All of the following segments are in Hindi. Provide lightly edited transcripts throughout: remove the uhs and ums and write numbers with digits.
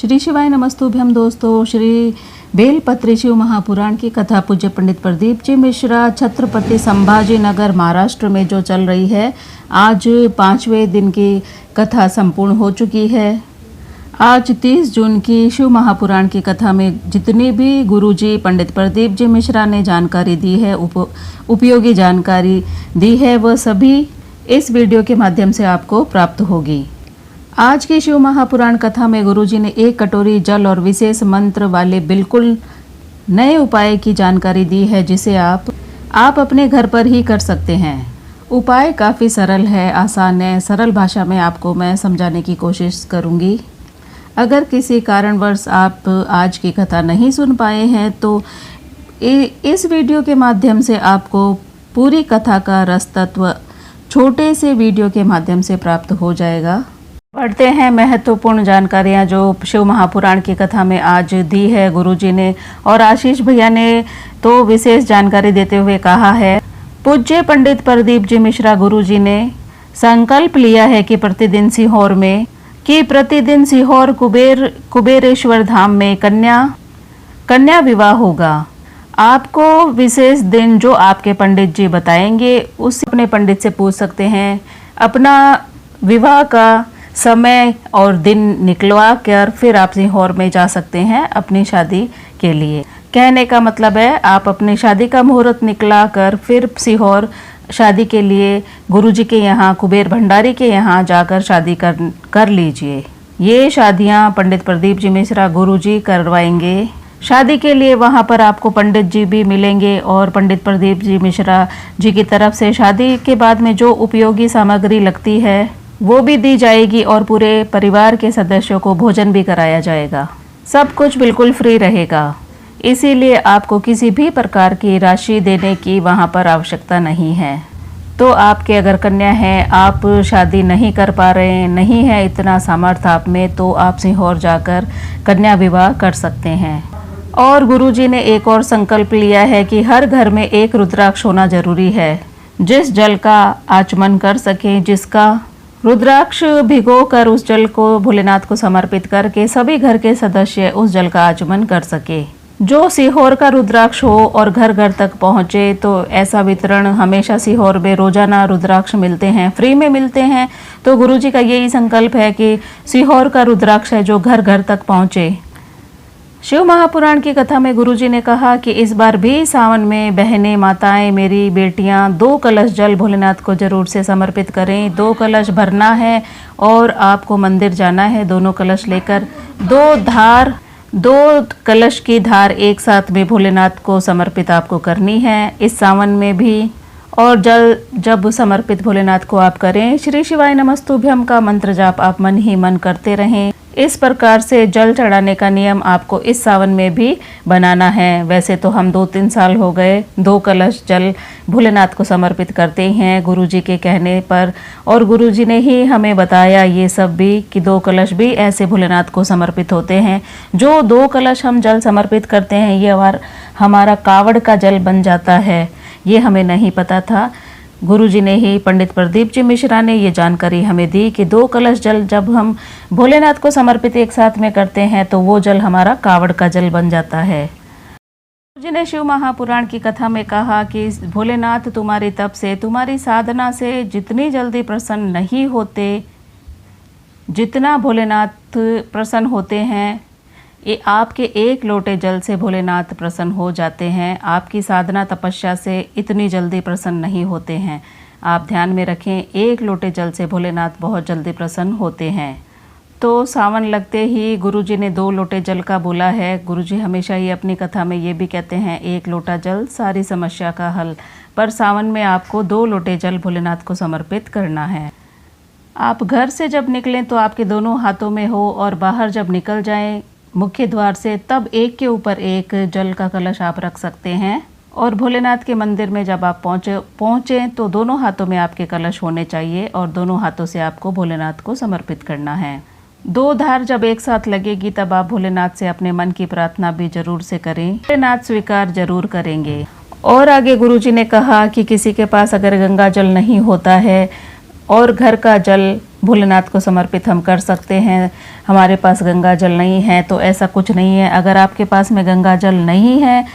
श्री शिवाय नमस्तुभ्यम दोस्तों। श्री बेलपत्री शिव महापुराण की कथा पूज्य पंडित प्रदीप जी मिश्रा छत्रपति संभाजी नगर महाराष्ट्र में जो चल रही है, आज 5वें दिन की कथा संपूर्ण हो चुकी है। आज 30 जून की शिव महापुराण की कथा में जितनी भी गुरुजी पंडित प्रदीप जी मिश्रा ने जानकारी दी है, उपयोगी जानकारी दी है, वह सभी इस वीडियो के माध्यम से आपको प्राप्त होगी। आज की शिव महापुराण कथा में गुरुजी ने 1 कटोरी जल और विशेष मंत्र वाले बिल्कुल नए उपाय की जानकारी दी है, जिसे आप अपने घर पर ही कर सकते हैं। उपाय काफ़ी सरल है, आसान है। सरल भाषा में आपको मैं समझाने की कोशिश करूंगी। अगर किसी कारणवश आप आज की कथा नहीं सुन पाए हैं तो इस वीडियो के माध्यम से आपको पूरी कथा का रस तत्व छोटे से वीडियो के माध्यम से प्राप्त हो जाएगा। बढ़ते हैं महत्वपूर्ण जानकारियां जो शिव महापुराण की कथा में आज दी है गुरुजी ने, और आशीष भैया ने तो विशेष जानकारी देते हुए कहा है। पूज्य पंडित प्रदीप जी मिश्रा गुरुजी ने संकल्प लिया है कि प्रतिदिन सिहोर कुबेरेश्वर धाम में कन्या विवाह होगा। आपको विशेष दिन जो आपके पंडित जी बताएंगे उससे अपने पंडित से पूछ सकते हैं। अपना विवाह का समय और दिन निकलवा कर फिर आप सिहोर में जा सकते हैं अपनी शादी के लिए। कहने का मतलब है, आप अपनी शादी का मुहूर्त निकला कर फिर सिहोर शादी के लिए गुरुजी के यहाँ, कुबेर भंडारी के यहाँ जाकर शादी कर लीजिए। ये शादियाँ पंडित प्रदीप जी मिश्रा गुरुजी करवाएंगे। शादी के लिए वहाँ पर आपको पंडित जी भी मिलेंगे और पंडित प्रदीप जी मिश्रा जी की तरफ से शादी के बाद में जो उपयोगी सामग्री लगती है वो भी दी जाएगी और पूरे परिवार के सदस्यों को भोजन भी कराया जाएगा। सब कुछ बिल्कुल फ्री रहेगा, इसीलिए आपको किसी भी प्रकार की राशि देने की वहाँ पर आवश्यकता नहीं है। तो आपके अगर कन्या है, आप शादी नहीं कर पा रहे हैं, नहीं है इतना सामर्थ्य आप में, तो आप सिहोर जाकर कन्या विवाह कर सकते हैं। और गुरुजी ने एक और संकल्प लिया है कि हर घर में एक रुद्राक्ष होना जरूरी है। जिस जल का आचमन कर सके, जिसका रुद्राक्ष भिगो कर उस जल को भोलेनाथ को समर्पित करके सभी घर के सदस्य उस जल का आचमन कर सके। जो सिहोर का रुद्राक्ष हो और घर घर तक पहुँचे, तो ऐसा वितरण हमेशा सिहोर में रोजाना रुद्राक्ष मिलते हैं, फ्री में मिलते हैं। तो गुरुजी का यही संकल्प है कि सिहोर का रुद्राक्ष है जो घर घर तक पहुँचे। शिव महापुराण की कथा में गुरुजी ने कहा कि इस बार भी सावन में बहनें, माताएं, मेरी बेटियां 2 कलश जल भोलेनाथ को जरूर से समर्पित करें। 2 कलश भरना है और आपको मंदिर जाना है दोनों कलश लेकर। 2 कलश की धार एक साथ में भोलेनाथ को समर्पित आपको करनी है इस सावन में भी। और जल जब समर्पित भोलेनाथ को आप करें, श्री शिवाय नमस्तुभ्यम का मंत्र जाप आप मन ही मन करते रहें। इस प्रकार से जल चढ़ाने का नियम आपको इस सावन में भी बनाना है। वैसे तो हम 2-3 साल हो गए 2 कलश जल भोलेनाथ को समर्पित करते हैं गुरुजी के कहने पर, और गुरुजी ने ही हमें बताया ये सब भी कि 2 कलश भी ऐसे भोलेनाथ को समर्पित होते हैं। जो 2 कलश हम जल समर्पित करते हैं ये हमारा कावड़ का जल बन जाता है। ये हमें नहीं पता था। गुरुजी ने ही, पंडित प्रदीप जी मिश्रा ने ये जानकारी हमें दी कि 2 कलश जल जब हम भोलेनाथ को समर्पित एक साथ में करते हैं तो वो जल हमारा कावड़ का जल बन जाता है। गुरुजी ने शिव महापुराण की कथा में कहा कि भोलेनाथ तुम्हारी तप से, तुम्हारी साधना से जितनी जल्दी प्रसन्न नहीं होते, जितना भोलेनाथ प्रसन्न होते हैं, ये आपके 1 लोटे जल से भोलेनाथ प्रसन्न हो जाते हैं। आपकी साधना तपस्या से इतनी जल्दी प्रसन्न नहीं होते हैं। आप ध्यान में रखें, 1 लोटे जल से भोलेनाथ बहुत जल्दी प्रसन्न होते हैं। तो सावन लगते ही गुरुजी ने 2 लोटे जल का बोला है। गुरुजी हमेशा ही अपनी कथा में ये भी कहते हैं 1 लोटा जल सारी समस्या का हल, पर सावन में आपको 2 लोटे जल भोलेनाथ को समर्पित करना है। आप घर से जब निकलें तो आपके दोनों हाथों में हो, और बाहर जब निकल जाएं मुख्य द्वार से तब एक के ऊपर एक जल का कलश आप रख सकते हैं। और भोलेनाथ के मंदिर में जब आप पहुँचे तो दोनों हाथों में आपके कलश होने चाहिए और दोनों हाथों से आपको भोलेनाथ को समर्पित करना है। 2 धार जब एक साथ लगेगी तब आप भोलेनाथ से अपने मन की प्रार्थना भी जरूर से करें, भोलेनाथ स्वीकार जरूर करेंगे। और आगे गुरुजी ने कहा कि किसी के पास अगर गंगा जल नहीं होता है और घर का जल भोलेनाथ को समर्पित हम कर सकते हैं। हमारे पास गंगा जल नहीं है तो ऐसा कुछ नहीं है। अगर आपके पास में गंगा जल नहीं है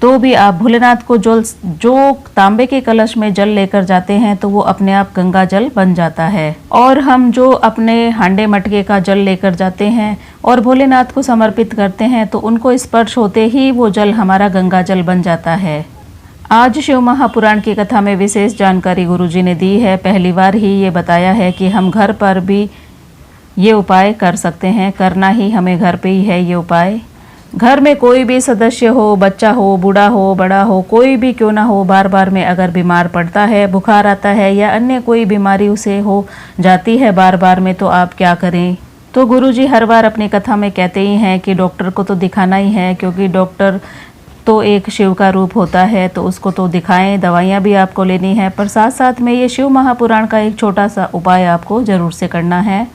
तो भी आप भोलेनाथ को जो तांबे के कलश में जल लेकर जाते हैं तो वो अपने आप गंगा जल बन जाता है। और हम जो अपने हांडे मटके का जल लेकर जाते हैं और भोलेनाथ को समर्पित करते हैं तो उनको स्पर्श होते ही वो जल हमारा गंगा जल बन जाता है। आज शिव महापुराण की कथा में विशेष जानकारी गुरुजी ने दी है। पहली बार ही ये बताया है कि हम घर पर भी ये उपाय कर सकते हैं। करना ही हमें घर पे ही है ये उपाय। घर में कोई भी सदस्य हो, बच्चा हो, बूढ़ा हो, बड़ा हो, कोई भी क्यों ना हो, बार बार में अगर बीमार पड़ता है, बुखार आता है या अन्य कोई बीमारी उसे हो जाती है बार बार में, तो आप क्या करें? तो गुरुजी हर बार अपनी कथा में कहते ही हैं कि डॉक्टर को तो दिखाना ही है, क्योंकि डॉक्टर तो एक शिव का रूप होता है, तो उसको तो दिखाएं। दवाइयाँ भी आपको लेनी है, पर साथ साथ में ये शिव महापुराण का एक छोटा सा उपाय आपको ज़रूर से करना है।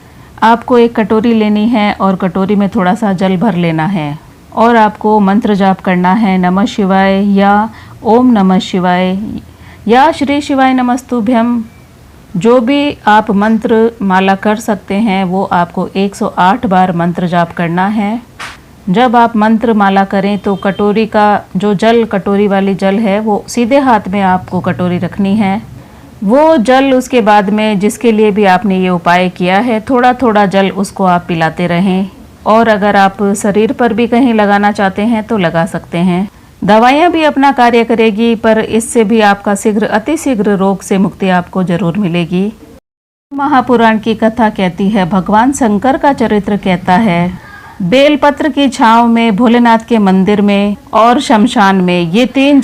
आपको एक कटोरी लेनी है और कटोरी में थोड़ा सा जल भर लेना है और आपको मंत्र जाप करना है, नमः शिवाय या ओम नमः शिवाय या श्री शिवाय नमस्तुभ्यम। जो भी आप मंत्र माला कर सकते हैं वो आपको 108 बार मंत्र जाप करना है। जब आप मंत्र माला करें तो कटोरी का जो जल, कटोरी वाली जल है, वो सीधे हाथ में आपको कटोरी रखनी है। वो जल उसके बाद में जिसके लिए भी आपने ये उपाय किया है, थोड़ा थोड़ा जल उसको आप पिलाते रहें। और अगर आप शरीर पर भी कहीं लगाना चाहते हैं तो लगा सकते हैं। दवाइयाँ भी अपना कार्य करेगी, पर इससे भी आपका शीघ्र अतिशीघ्र रोग से मुक्ति आपको जरूर मिलेगी। महापुराण की कथा कहती है, भगवान शंकर का चरित्र कहता है, बेलपत्र की छांव में, भोलेनाथ के मंदिर में और शमशान में, ये तीन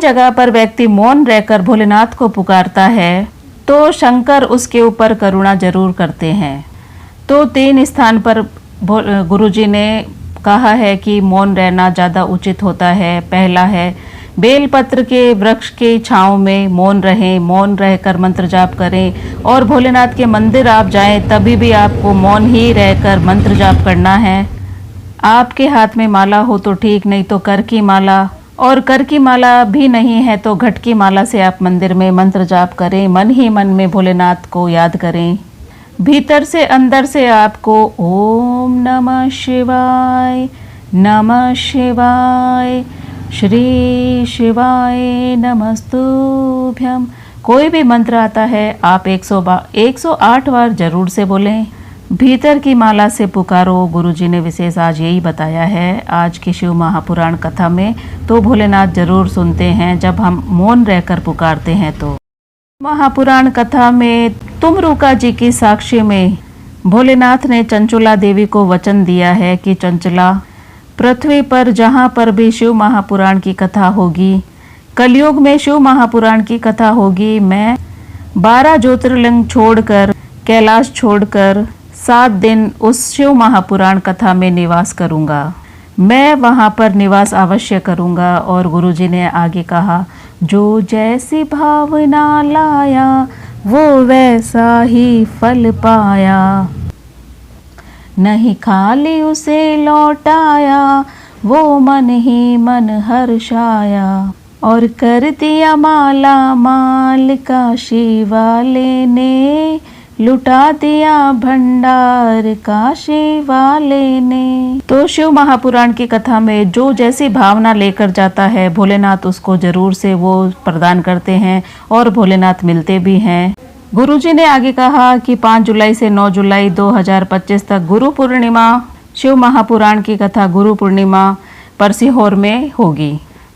जगह पर व्यक्ति मौन रहकर भोलेनाथ को पुकारता है तो शंकर उसके ऊपर करुणा जरूर करते हैं। तो 3 स्थान पर गुरुजी ने कहा है कि मौन रहना ज़्यादा उचित होता है। पहला है बेलपत्र के वृक्ष के छांव में मौन रहें, मौन रहकर मंत्र जाप करें। और भोलेनाथ के मंदिर आप जाएं तभी भी आपको मौन ही रहकर मंत्र जाप करना है। आपके हाथ में माला हो तो ठीक, नहीं तो कर की माला, और कर की माला भी नहीं है तो घट की माला से आप मंदिर में मंत्र जाप करें। मन ही मन में भोलेनाथ को याद करें। भीतर से अंदर से आपको ओम नमः शिवाय, नमः शिवाय, श्री शिवाय नमस्तुभ्यम, कोई भी मंत्र आता है आप 108 बार जरूर से बोलें। भीतर की माला से पुकारो। गुरुजी ने विशेष आज यही बताया है आज की शिव महापुराण कथा में। तो भोलेनाथ जरूर सुनते हैं जब हम मौन रहकर पुकारते हैं। तो महापुराण कथा में तुमरुका जी की साक्षी में भोलेनाथ ने चंचला देवी को वचन दिया है कि चंचला, पृथ्वी पर जहाँ पर भी शिव महापुराण की कथा होगी, कलयुग में शिव महापुराण की कथा होगी, मैं 12 ज्योतिर्लिंग छोड़कर, कैलाश छोड़कर 7 दिन उस शिव महापुराण कथा में निवास करूँगा। मैं वहाँ पर निवास अवश्य करूँगा। और गुरुजी ने आगे कहा, जो जैसी भावना लाया वो वैसा ही फल पाया, नहीं खाली उसे लौटाया, वो मन ही मन हर्षाया। और कर दिया माला माल काशी वाले ने, लुटा दिया भंडार काशी वाले ने। तो शिव महापुराण की कथा में जो जैसी भावना लेकर जाता है भोलेनाथ उसको जरूर से वो प्रदान करते हैं और भोलेनाथ मिलते भी हैं। गुरुजी ने आगे कहा कि 5 जुलाई से 9 जुलाई 2025 तक गुरु पूर्णिमा, शिव महापुराण की कथा गुरु पूर्णिमा पर सीहोर में होगी।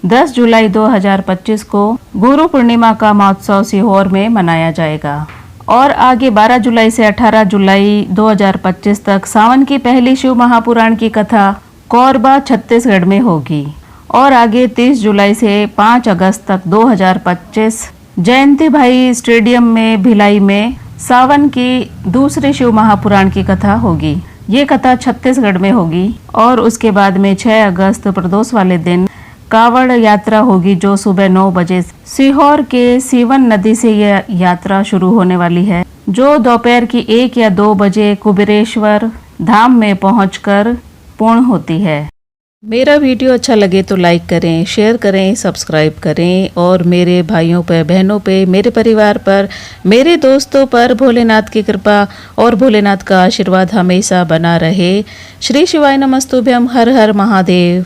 10 जुलाई 2025 को गुरु पूर्णिमा का महोत्सव सीहोर में मनाया जाएगा। और आगे 12 जुलाई से 18 जुलाई 2025 तक सावन की पहली शिव महापुराण की कथा कोरबा छत्तीसगढ़ में होगी। और आगे 30 जुलाई से 5 अगस्त तक 2025 जयंती भाई स्टेडियम में भिलाई में सावन की दूसरी शिव महापुराण की कथा होगी। ये कथा छत्तीसगढ़ में होगी। और उसके बाद में 6 अगस्त प्रदोष वाले दिन कावड़ यात्रा होगी, जो सुबह 9 बजे सीहोर के सीवन नदी से यह यात्रा शुरू होने वाली है, जो दोपहर की 1 या 2 बजे कुबेरेश्वर धाम में पहुंचकर पूर्ण होती है। मेरा वीडियो अच्छा लगे तो लाइक करें, शेयर करें, सब्सक्राइब करें और मेरे भाइयों पर, बहनों पे, मेरे परिवार पर, मेरे दोस्तों पर भोलेनाथ की कृपा और भोलेनाथ का आशीर्वाद हमेशा बना रहे। श्री शिवाय नमस्तुभ्यम। हर हर महादेव।